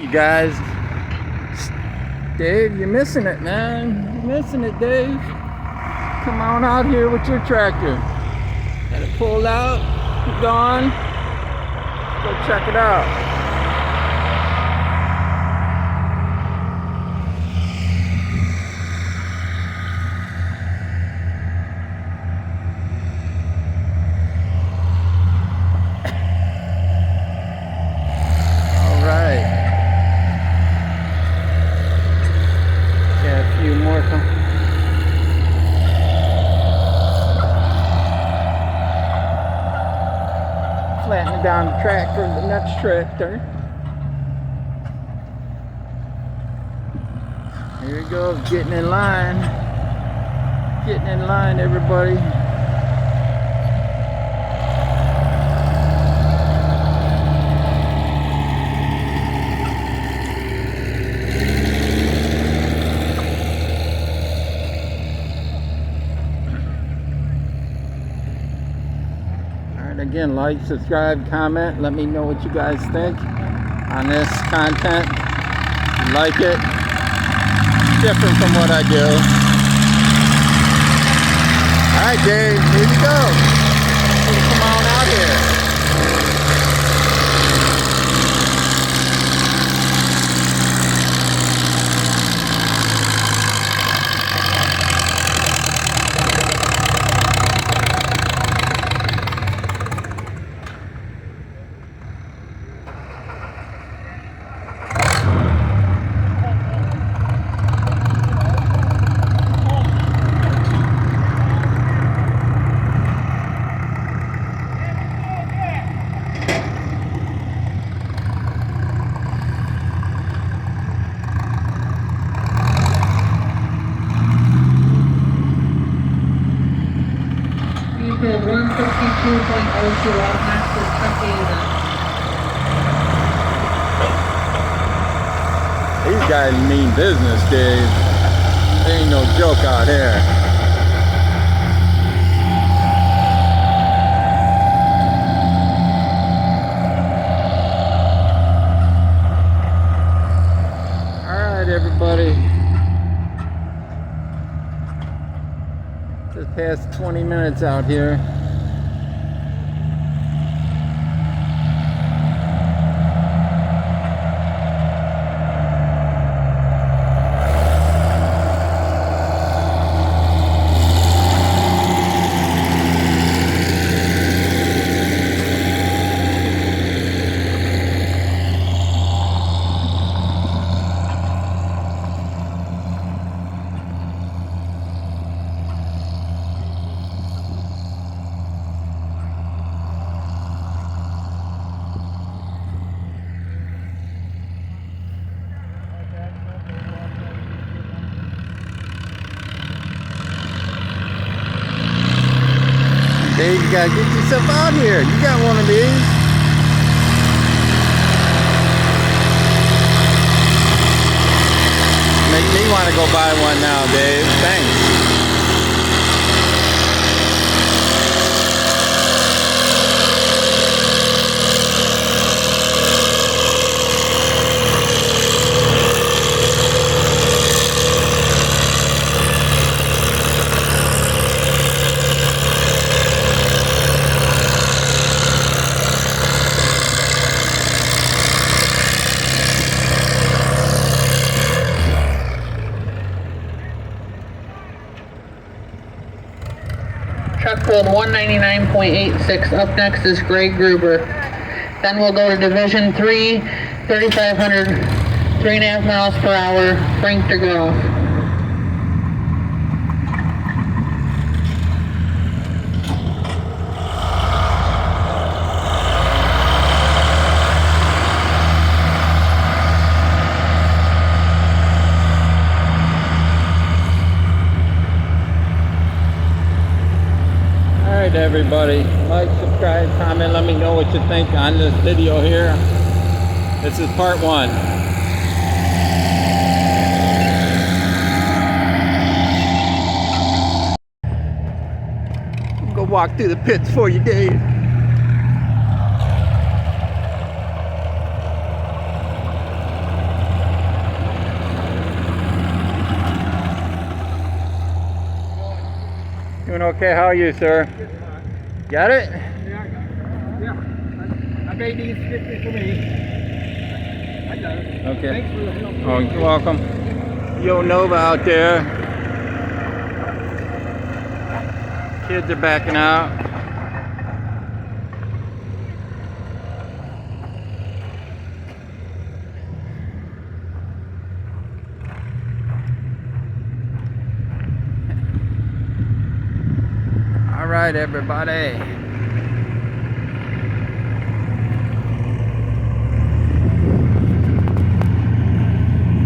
you guys. Dave, you're missing it, man. You're missing it, Dave. Come on out here with your tractor. Got it pulled out. Keep going. Go check it out. Flattening down the track for the next tractor. Here he goes, getting in line. Getting in line, everybody. Again, like, subscribe, comment, let me know what you guys think on this content. You like it? Different from what I do. Alright, Dave, here you go. Come on out here. Blissfield 162.02 off Max's truck. These guys mean business, Dave. There ain't no joke out here. Alright, everybody. Just past 20 minutes out here. Dave, you gotta get yourself out here. You got one of these. Make me want to go buy one now, Dave. Thanks. Truck code 199.86. Up next is Greg Gruber. Then we'll go to Division 3, 3,500, 3.5 miles per hour, Frank DeGroff. Everybody, like, subscribe, comment, let me know what you think on this video here. This is part 1. I'm gonna walk through the pits for you, Dave. Doing okay. How are you, sir? Got it? Yeah. I made these strictly for me. I got it. Okay. Thanks for the help. Oh, you're welcome. Yo Nova out there. Kids are backing out. All right, everybody.